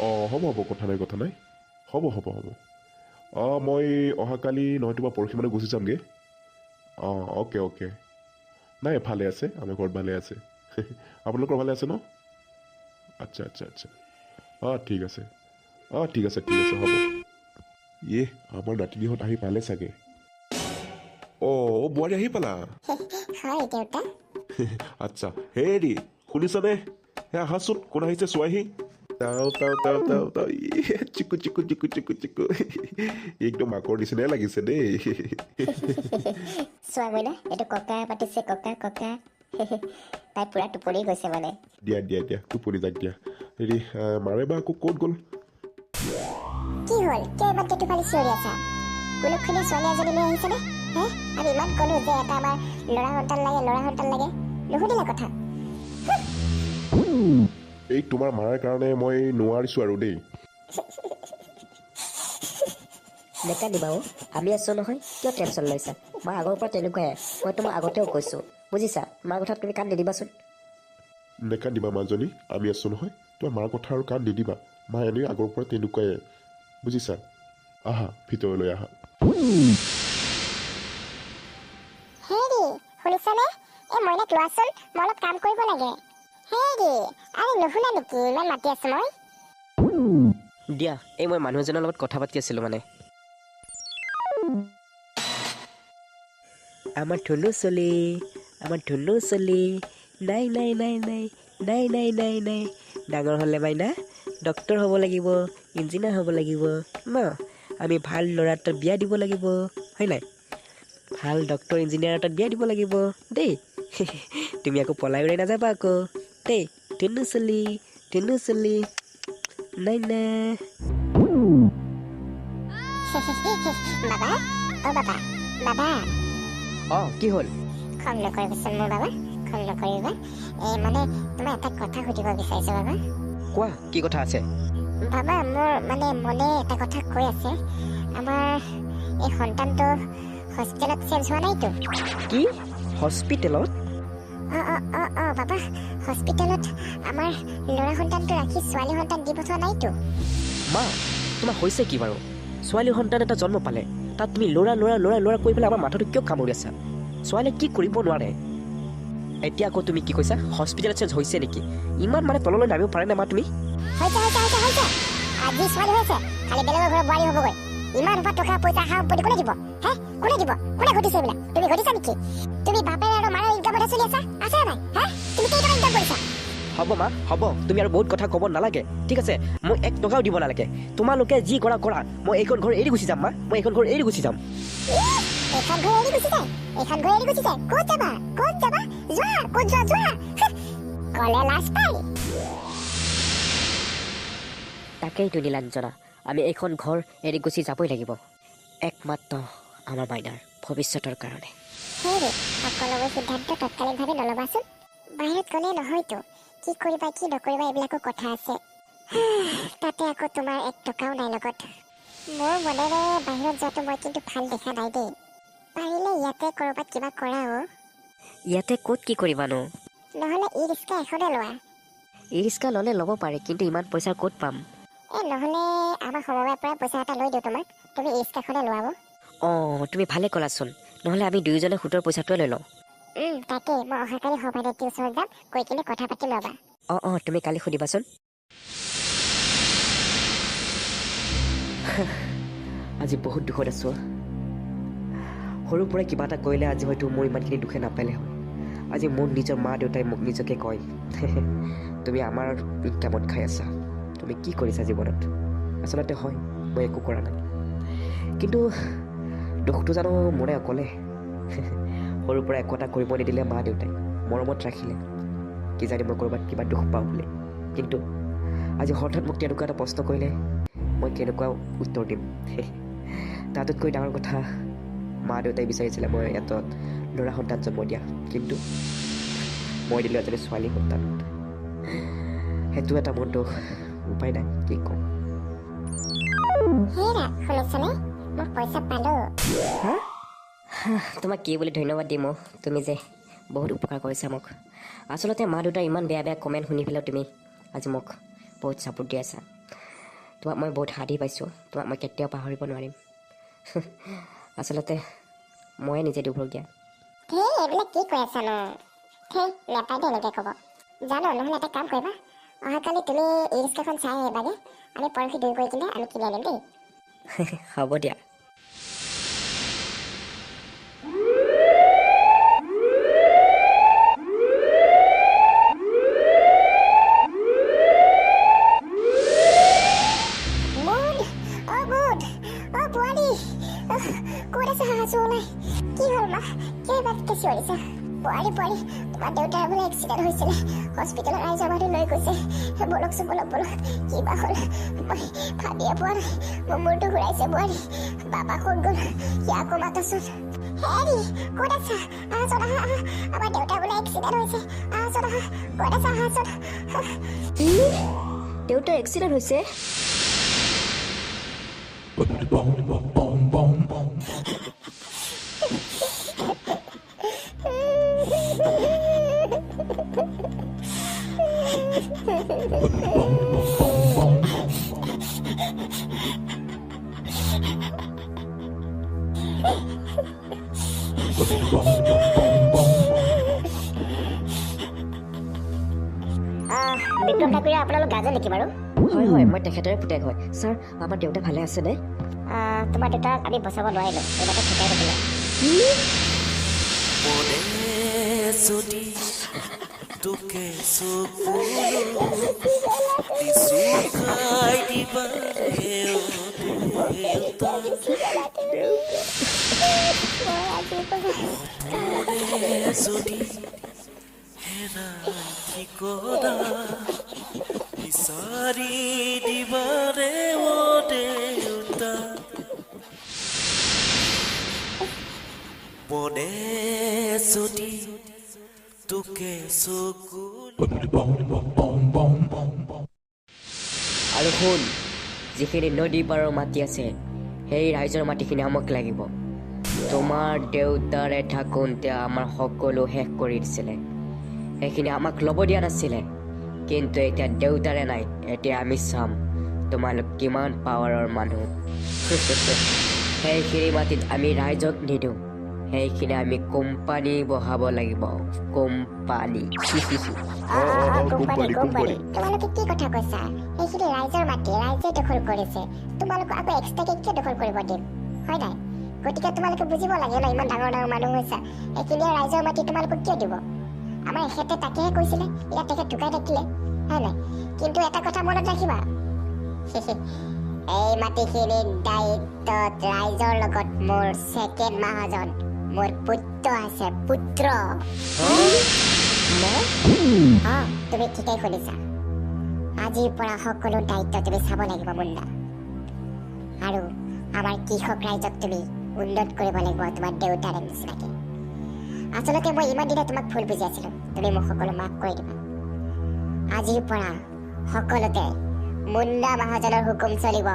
অঁ হ'ব হ'ব কথা নাই কথা নাই হ'ব হ'ব হ'ব অঁ মই অহাকালি নহয়তো বা পৰহি মানে গুচি যামগৈ অঁ অ'কে অ'কে নাই ভালে আছে আমাৰ ঘৰত ভালে আছে আপোনালোকৰ ভালে আছে ন আচ্ছা আচ্ছা আচ্ছা অঁ ঠিক আছে অঁ ঠিক আছে হ'ব ইয়ে আমাৰ নাতিনীহঁত আহি পালে চাগে অঁ বোৱাৰী আহি পালা হয় দেউতা। আচ্ছা হেৰি শুনিছানে হে আহাচোন কোন আহিছে চোৱাহি তাও তাও তাও তাও তাও চিকু চিকু চিকু চিকু চিকু একদম মাকৰ নিচিনাই লাগিছে দেই চোৱা মইনা এইটো ককা পাতিছে ককা ককা তাই পুৰা টোপনি গৈছে মানে। দিয়া দিয়া দিয়া টোপনি যাক দিয়া হেৰি মাৰে বা আকৌ ক'ত গ'ল কি হ'ল কিয় ইমান টেটু ফালি চিঞৰি আছা? কুলুকখনীয়া ছোৱালী এজনী লৈ আহিছেনে? হে আমি ইমান ক'লো যে এটা আমাৰ ল'ৰা সন্তান লাগে নুশুনিলে কথা। এই তোমাৰ মাৰাৰ কাৰণে মই নোৱাৰিছোঁ আৰু দেই নেকান্দিবা অ' আমি আছোঁ নহয়, কিয় টেনশ্যন লৈছা? মই আগৰ পৰা তেনেকুৱাই, মই তোমাক আগতেও কৈছোঁ বুজিছা, মাৰ কথাত তুমি কাণ নিদিবাচোন। নেকান্দিবা মাজনী আমি আছোঁ নহয় তোমাৰ মাৰ কথা আৰু কাণ নিদিবা মা এনেই আগৰ পৰা তেনেকুৱাই বুজিছা আহা ভিতৰলৈ আহা হেৰি শুনিছানে? এই মইনাক লোৱাচোন, মই অলপ কাম কৰিব লাগে। হেৰি আৰে নুশুনা নেকি ইমান মাতি আছো মই? দিয়া, এই মই মানুহ এজনৰ লগত কথা পাতি আছিলোঁ মানে। আমাৰ ধুনু চলি নাই নাই নাই নাই নাই নাই নাই নাই ডাঙৰ হ'লে মাইনা ডক্তৰ হ'ব লাগিব, ইঞ্জিনিয়াৰ হ'ব লাগিব ন? আমি ভাল ল'ৰা এটাত বিয়া দিব লাগিব হয় নাই? ভাল ডক্তৰ ইঞ্জিনিয়াৰ এটাত বিয়া দিব লাগিব দেই তুমি আকৌ পলাই উৰাই নাযাবা আকৌ দেই ধুনু চলি নাই না বাবা অ বাবা অঁ কি হ'ল? খং নকৰিবচোন মোৰ বাবা, খং নকৰিবা। মানে তোমাৰ এটা কথা সুধিব বিচাৰিছো বাবা। কোৱা কি কথা আছে? বাবা মোৰ মানে মনে এটা কথা কৈ আছে, আমাৰ এই সন্তানটো হস্পিটেলত চেঞ্জ হোৱা নাইতো? কি হস্পিটেলত? বাবা হস্পিটেলত আমাৰ ল'ৰা সন্তানটো ৰাখি ছোৱালী সন্তান দি পঠোৱা নাইতো? মা তোমাৰ হৈছে কি বাৰু? ছোৱালী সন্তান এটা জন্ম পালে তাত তুমি ল'ৰা কৈ পেলাই আমাৰ মাথাটো কিয় কামুৰি আছা? ছোৱালীয়ে কি কৰিব নোৱাৰে? এতিয়া আকৌ তুমি কি কৈছা হস্পিটেলত চেঞ্জ হৈছে নেকি? ইমান মানে তললৈ নামিব পাৰে নে মা তুমি? হৈছে আজি ছোৱালী হৈছে, খালি বেলেগৰ ঘৰৰ বোৱাৰী হ'বগৈ। ইমান সোপা টকা পইচা সম্পত্তি কোনে দিব? হে কোনে দিব? কোনে ঘটিছে এইবিলাক? তুমি ঘটিছা নেকি? তুমি বাপেৰ আৰু মাৰৰ ইনকামতে চলি আছা? আছে নাই? হে তুমি কেইটকা ইনকাম কৰিছা? হ'ব মা হ'ব, তুমি আৰু বহুত কথা ক'ব নালাগে ঠিক আছে? মই 1 টকাও দিব নালাগে। তোমালোকে যি কৰা মই এইখন ঘৰ এৰি গুচি যাম মা, মই এইখন ঘৰ এৰি গুচি যাম। এইখন ঘৰ এৰি গুচি যায়? ক'ত যাবা? যোৱা ক'ত যোৱা কলে লাজ পাই। তাকেইতো নীলাঞ্জনা, আমি এইখন ঘৰ এৰি গুচি যাবই লাগিব, একমাত্ৰ আমাৰ মাইনাৰ ভৱিষ্যতৰ কাৰণে। হেৰি সকলোবোৰ সিদ্ধান্ত তৎকালীনভাৱে নল'বাচোন। বাহিৰত গ'লে নহয়তো, কি কৰিবা কি নকৰিবা এইবিলাকো কথা আছে। তাতে আকৌ তোমাৰ 1 টকাও নাই লগত। মোৰ মনেৰে বাহিৰত যোৱাটো মই কিন্তু ভাল দেখা নাই দেই। পাৰিলে ইয়াতে ক'ৰবাত কিবা কৰা ইয়াতে ক'ত কি কৰিবানো? নহ'লে ই ৰিক্সা এখনে লোৱা। ই ৰিক্সা ল'লে ল'ব পাৰে, কিন্তু ইমান পইচা ক'ত পাম? নহ'লে আমাৰ সমবায়ৰ পৰা পইচা এটা লৈ দিওঁ তোমাক, তুমি ই ৰিক্সাখনে লোৱাব। অঁ তুমি ভালে ক'লাচোন, নহ'লে আমি দুয়োজনে সুতৰ পইচাটোৱে লৈ লওঁ। তাকে মই অহাকালি সভানেত্ৰীৰ ওচৰত যাম, কৈ কিনে কথা পাতিম ৰ'বা। অঁ তুমি কালি সুধিবাচোন। আজি বহুত দুখত আছোঁ। সৰুৰ পৰাই কিবা এটা কৰিলে আজি হয়তো মোৰ ইমানখিনি দুখে নাপালে হয়। আজি মোৰ নিজৰ মা দেউতাই মোক নিজকে কয় তুমি আমাৰ ইনকামত খাই আছা, তুমি কি কৰিছা জীৱনত? আচলতে হয় মই একো কৰা নাই, কিন্তু দুখটো জানো মোৰে অকলে। সৰুৰ পৰা একো এটা কৰিব নিদিলে মা দেউতাই, মৰমত ৰাখিলে, কিজানি মই ক'ৰবাত কিবা দুখ পাওঁ বুলি। কিন্তু আজি হঠাৎ মোক তেনেকুৱা এটা প্ৰশ্ন কৰিলে মই কেনেকুৱা উত্তৰ দিম? তাতোতকৈ ডাঙৰ কথা, মা দেউতাই বিচাৰিছিলে মই এটা ল'ৰা সন্তান জন্ম দিয়া, কিন্তু মই দিলোঁ এজনী ছোৱালী সন্তান। সেইটো এটা মোৰ দুখ, উপায় নাই, কি ক'ম। হেৰা শুনিছানে? মই পইচা পালোঁ। তোমাক কি বুলি ধন্যবাদ দিম অ', তুমি যে বহুত উপকাৰ কৰিছা মোক। আচলতে মা দেউতাৰ ইমান বেয়া বেয়া কমেণ্ট শুনি পেলাই তুমি আজি মোক বহুত ছাপোৰ্ট দি আছা। তোমাক মই বহুত হাঁহি পাইছোঁ তোমাক মই কেতিয়াও পাহৰিব নোৱাৰিম আচলতে ময়ে নিজে দুৰ্ভগীয়া হেই এইবিলাক কি কৈ আছানো হেই নেপায় দে এনেকৈ ক'ব জানো নহ'লে এটা কাম কৰিবা অহাকালি তুমি ই ৰিক্সাখন চাই আহিবাগে আমি পৰহি দুই কৰি কিনে আমি কিনি আনিম দেই হ'ব দিয়া মুড মুড পোৱালি ক'ত আছে হাঁহাচো ওলাই কি হ'ল মা কিয় ইমান কেঁচি কৰিছা পোৱালি তোমাৰ দেউতাৰ বোলে এক্সিডেণ্ট হৈছিলে হস্পিটেলত ৰাইজৰ মানুহ লৈ গৈছে বলকচোন বলক কিবা হ'ল মই ভাবিয়ে পোৱা নাই মোৰ মূৰটো ঘূৰাইছে পোৱালি বাবা ক'ত গ'ল সি আকৌ মাতচোন হেৰি ক'ত আছা আহাচোন আহা আমাৰ দেউতাৰ বোলে এক্সিডেণ্ট হৈছে আহাচোন আহা ক'ত আছা আহাচোন দেউতাৰ এক্সিডেণ্ট হৈছে বিক্ৰম ঠাকুৰীয়া আপোনালোক গাজৰ নেকি বাৰু হয় হয় মই তেখেতৰে পুতেক হয় ছাৰ আমাৰ দেউতা ভালে আছেনে তোমাৰ দেউতাক আমি বচাব নোৱাৰিলো এইবাৰতে ঠিকাই থাকিলে যদি তোকে চুকাই দিবা যদি হেৰাই ঠিকনা বিচাৰি দিবাৰে অ দেউতা মনে যদি তোকে চকু আৰু শুন যিখিনি নদী পাৰৰ মাটি আছে সেই ৰাইজৰ মাটিখিনি আমাক লাগিব তোমাৰ দেউতাৰে থাকোঁতে আমাৰ সকলো শেষ কৰি দিছিলে সেইখিনি আমাক ল'ব দিয়া নাছিলে কিন্তু এতিয়া দেউতাৰে নাই এতিয়া আমি চাম তোমালোক কিমান পাৱাৰৰ মানুহ সেইখিনি মাটিত আমি ৰাইজক নিদিওঁ সেইখিনি আমি কোম্পানী বহাব লাগিব কোম্পানী কোম্পানী তোমালোকে কি কথা কৈছা সেইখিনি ৰাইজৰ মাটি ৰাইজে দখল কৰিছে তোমালোকক আকৌ এক্সট্ৰাকে কিয় দখল কৰিব দিম হয় নাই গতিকে তোমালোকে বুজিব লাগে ন ইমান ডাঙৰ ডাঙৰ মানুহ হৈছে এইখিনি ৰাইজৰ মাটি তোমালোকক কিয় দিব আমাৰ এখেতে তাকেহে কৈছিলে এতিয়া তেখেত ঢুকাই থাকিলে হয় নাই কিন্তু এটা কথা মনত ৰাখিবা এই মাটিখিনিৰ দায়িত্বত ৰাইজৰ লগত মোৰ ছেকেণ্ড মহাজন মোৰ পুত্ৰ আছে পুত্ৰ তুমি ঠিকেই শুনিছা আজিৰ পৰা সকলো দায়িত্ব তুমি চাব লাগিব মুন্না আৰু আমাৰ কৃষক ৰাইজক তুমি উন্নত কৰিব লাগিব তোমাৰ দেউতাৰে নিচিনাকে আচলতে মই ইমান দিনে তোমাক ভুল বুজি আছিলো তুমি মোক সকলো মাফ কৰি দিবা আজিৰ পৰা সকলোতে মুন্না মহাজনৰ হুকুম চলিব